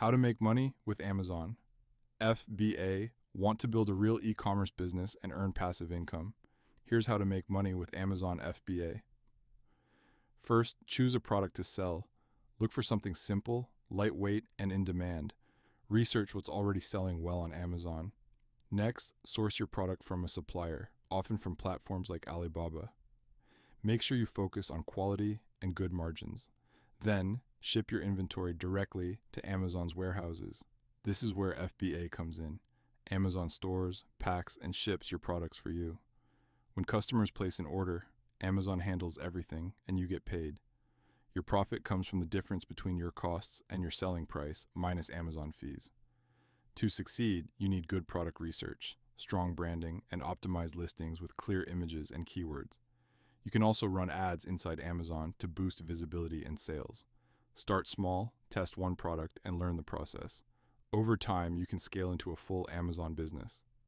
How to make money with Amazon. FBA, want to build a real e-commerce business and earn passive income. Here's how to make money with Amazon FBA. First, choose a product to sell. Look for something simple, lightweight, and in demand. Research what's already selling well on Amazon. Next, source your product from a supplier, often from platforms like Alibaba. Make sure you focus on quality and good margins. Then, ship your inventory directly to Amazon's warehouses. This is where FBA comes in. Amazon stores, packs, and ships your products for you. When customers place an order, Amazon handles everything and you get paid. Your profit comes from the difference between your costs and your selling price minus Amazon fees. To succeed, you need good product research, strong branding, and optimized listings with clear images and keywords. You can also run ads inside Amazon to boost visibility and sales. Start small, test one product, and learn the process. Over time, you can scale into a full Amazon business.